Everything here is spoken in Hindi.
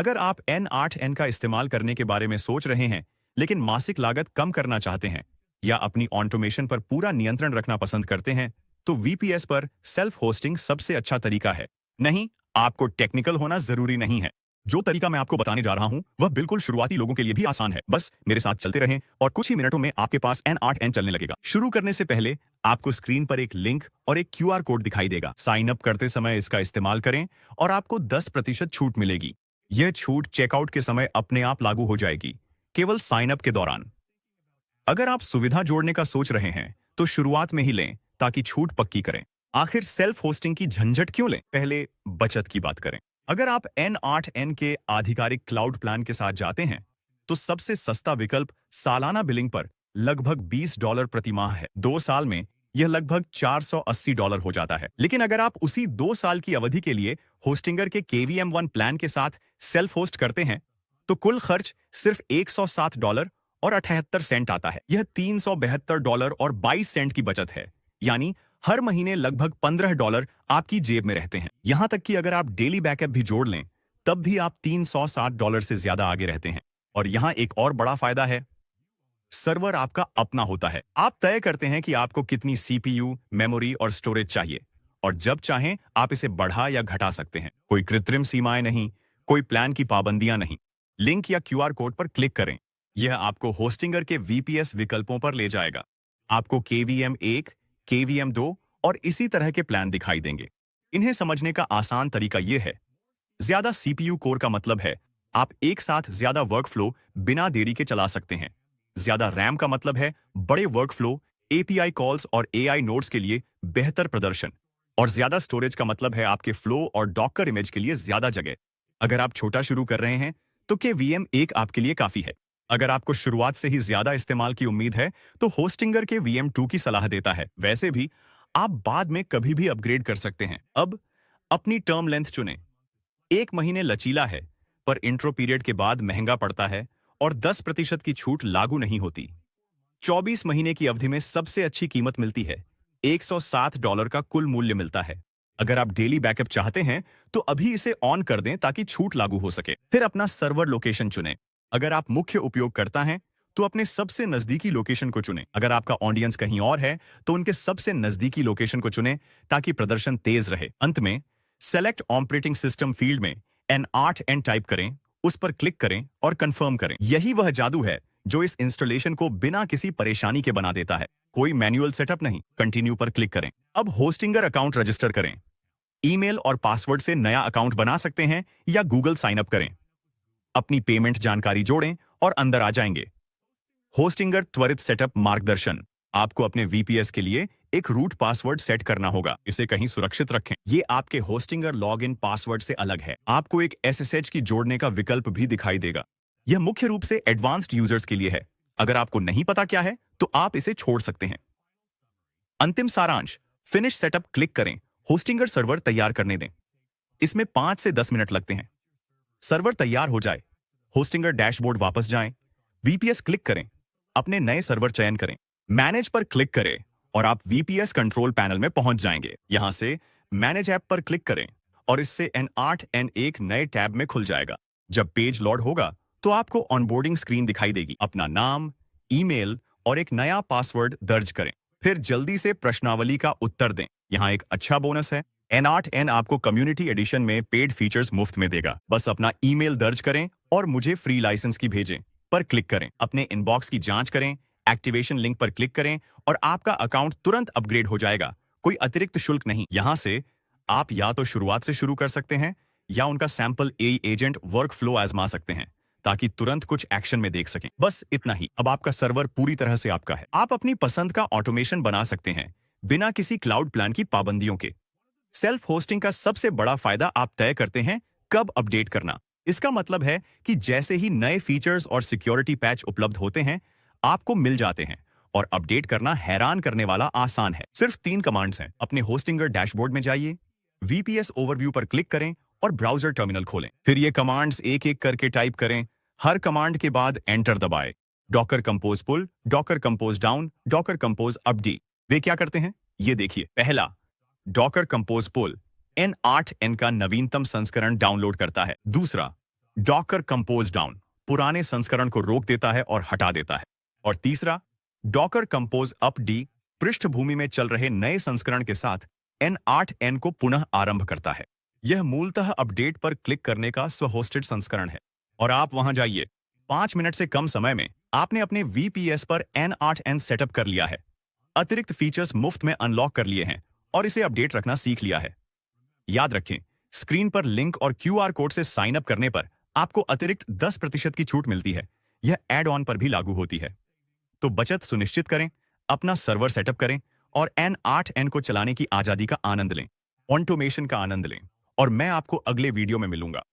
अगर आप N8N का इस्तेमाल करने के बारे में सोच रहे हैं, लेकिन मासिक लागत कम करना चाहते हैं या अपनी ऑटोमेशन पर पूरा नियंत्रण रखना पसंद करते हैं, तो वीपीएस पर सेल्फ होस्टिंग सबसे अच्छा तरीका है। नहीं, आपको टेक्निकल होना जरूरी नहीं है। जो तरीका मैं आपको बताने जा रहा हूं, वह बिल्कुल शुरुआती लोगों के लिए भी आसान है। बस मेरे साथ चलते रहें और कुछ ही मिनटों में आपके पास N8N चलने लगेगा। शुरू करने से पहले आपको स्क्रीन पर एक लिंक और एक क्यूआर कोड दिखाई देगा। साइन अप करते समय इसका इस्तेमाल करें और आपको 10% छूट मिलेगी। यह छूट चेकआउट के समय अपने आप लागू हो जाएगी, केवल साइन अप के दौरान। अगर आप सुविधा जोड़ने का सोच रहे हैं, तो शुरुआत में ही लें ताकि छूट पक्की करें। आखिर सेल्फ होस्टिंग की झंझट क्यों लें? पहले बचत की बात करें। अगर आप N8N के आधिकारिक क्लाउड प्लान के साथ जाते हैं, तो सबसे सस्ता विकल्प सालाना बिलिंग पर लगभग $20 प्रति माह है। 2 साल में यह लगभग $480 हो जाता है। लेकिन अगर आप उसी 2 साल की अवधि के लिए होस्टिंगर के KVM1 प्लान के साथ सेल्फ होस्ट करते हैं, तो कुल खर्च सिर्फ $160 और 78 सेंट आता है। यह $372 और 22 सेंट की बचत है, यानी हर महीने लगभग $15 आपकी जेब में रहते हैं। यहां तक कि अगर आप डेली बैकअप भी जोड़ लें, तब भी आप $360 से ज्यादा आगे रहते हैं। और यहां एक और बड़ा फायदा है, सर्वर आपका अपना होता है। आप तय करते हैं कि आपको कितनी सीपीयू, मेमोरी और स्टोरेज चाहिए, और जब चाहें आप इसे बढ़ा या घटा सकते हैं। कोई कृत्रिम सीमाएं नहीं, कोई प्लान की पाबंदियां नहीं। लिंक या क्यूआर कोड पर क्लिक करें। यह आपको होस्टिंगर के वीपीएस विकल्पों पर ले जाएगा। आपको KVM1, KVM2 और इसी तरह के प्लान दिखाई देंगे। इन्हें समझने का आसान तरीका यह है, ज्यादा सीपीयू कोर का मतलब है आप एक साथ ज्यादा वर्कफ्लो बिना देरी के चला सकते हैं। ज्यादा रैम का मतलब है बड़े वर्कफ्लो, एपीआई कॉल्स और एआई नोड्स के लिए बेहतर प्रदर्शन। और ज्यादा स्टोरेज का मतलब है आपके फ्लो और डॉकर इमेज के लिए ज्यादा जगह। अगर आप छोटा शुरू कर रहे हैं, तो KVM1 आपके लिए काफी है। अगर आपको शुरुआत से ही ज्यादा इस्तेमाल की उम्मीद है, तो होस्टिंगर के VM2 की सलाह देता है। वैसे भी आप बाद में कभी भी अपग्रेड कर सकते हैं। अब अपनी टर्म लेंथ चुनें। 1 महीने लचीला है, पर इंट्रो पीरियड के बाद महंगा पड़ता है और 10% की छूट लागू नहीं होती। 24 महीने की अवधि में सबसे अच्छी कीमत मिलती है, $160 का कुल मूल्य मिलता है। अगर आप डेली बैकअप चाहते हैं, तो अभी इसे ऑन कर दें ताकि छूट लागू हो सके। फिर अपना सर्वर लोकेशन चुनें। अगर आप मुख्य उपयोगकर्ता हैं, तो अपने सबसे नजदीकी लोकेशन को चुनें। अगर आपका ऑडियंस कहीं और है, तो उनके सबसे नजदीकी लोकेशन को चुनें ताकि प्रदर्शन तेज रहे। अंत में सेलेक्ट ऑपरेटिंग सिस्टम फील्ड में N8N टाइप करें, उस पर क्लिक करें और कंफर्म करें। यही वह जादू है जो इस इंस्टॉलेशन को बिना किसी परेशानी के बना देता है। कोई मैनुअल सेटअप नहीं। कंटिन्यू पर क्लिक करें। अब होस्टिंगर अकाउंट रजिस्टर करें। ईमेल और पासवर्ड से नया अकाउंट बना सकते हैं या गूगल साइन अप करें। अपनी पेमेंट जानकारी जोड़ें और अंदर आ जाएंगे। होस्टिंगर त्वरित सेटअप मार्गदर्शन। आपको अपने वीपीएस के लिए एक रूट पासवर्ड सेट करना होगा। इसे कहीं सुरक्षित रखें। ये आपके होस्टिंगर लॉगिन पासवर्ड से अलग है। आपको एक SSH की जोड़ने का विकल्प भी दिखाई देगा। यह मुख्य रूप से एडवांस्ड यूजर्स के लिए है। अगर आपको नहीं पता क्या है, तो आप इसे छोड़ सकते हैं। अंतिम सारांश, फिनिश सेटअप क्लिक करें। होस्टिंगर सर्वर तैयार करने दें। इसमें 5 से 10 मिनट लगते हैं। सर्वर तैयार हो जाए, होस्टिंगर डैशबोर्ड वापस जाएं, वीपीएस क्लिक करें, अपने नए सर्वर चयन करें, मैनेज पर क्लिक करें और आप वीपीएस कंट्रोल पैनल में पहुंच जाएंगे। यहां से मैनेज ऐप पर क्लिक करें और इससे N8N एक नए टैब में खुल जाएगा। जब पेज लोड होगा, तो आपको ऑनबोर्डिंग स्क्रीन दिखाई देगी। अपना नाम, ईमेल और एक नया पासवर्ड दर्ज करें। फिर जल्दी से प्रश्नावली का उत्तर दें। यहाँ एक अच्छा बोनस है, N8N आपको कम्युनिटी एडिशन में पेड फीचर्स मुफ्त में देगा। बस अपना ईमेल दर्ज करें और मुझे फ्री लाइसेंस की भेजें पर क्लिक करें। अपने इनबॉक्स की जांच करें, एक्टिवेशन लिंक पर क्लिक करें और आपका अकाउंट तुरंत अपग्रेड हो जाएगा। कोई अतिरिक्त शुल्क नहीं। यहां से आप या तो शुरुआत से शुरू कर सकते हैं या उनका sample AI agent work flow आजमा सकते हैं ताकि तुरंत कुछ एक्शन में देख सकें। बस इतना ही। अब आपका सर्वर पूरी तरह से आपका है। आप अपनी पसंद का ऑटोमेशन बना सकते हैं बिना किसी क्लाउड प्लान की पाबंदियों के। सेल्फ होस्टिंग का सबसे बड़ा फायदा आप तय करते हैं कब अपडेट करना। इसका मतलब है कि जैसे ही नए फीचर्स और सिक्योरिटी पैच उपलब्ध होते हैं, आपको मिल जाते हैं और अपडेट करना हैरान करने वाला आसान है। सिर्फ 3 कमांड्स हैं। अपने होस्टिंगर डैशबोर्ड में जाइए, VPS ओवरव्यू पर क्लिक करें और ब्राउजर टर्मिनल खोलें। फिर ये कमांड्स एक एक करके टाइप करें। हर कमांड के बाद एंटर दबाएं। Docker compose pull, Docker compose down, Docker compose up d. वे क्या करते हैं, ये देखिए। पहला, डॉकर कंपोज पुल N8N का नवीनतम संस्करण डाउनलोड करता है। दूसरा, डॉकर कंपोज डाउन पुराने संस्करण को रोक देता है और हटा देता है। और तीसरा, डॉकर कंपोज अप डी पृष्ठभूमि में चल रहे नए संस्करण के साथ N8N को पुनः आरंभ करता है। यह मूलतः अपडेट पर क्लिक करने का स्व-होस्टेड संस्करण है और आप वहां जाइए। 5 मिनट से कम समय में आपने अपने VPS पर N8N सेटअप कर लिया है, अतिरिक्त फीचर्स मुफ्त में अनलॉक कर लिए हैं और इसे अपडेट रखना सीख लिया है। याद रखें, स्क्रीन पर लिंक और QR कोड से साइन अप करने पर आपको अतिरिक्त 10% की छूट मिलती है। यह एड ऑन पर भी लागू होती है। तो बचत सुनिश्चित करें, अपना सर्वर सेटअप करें और N8N को चलाने की आजादी का आनंद लें, ऑटोमेशन का आनंद लें। और मैं आपको अगले वीडियो में मिलूंगा।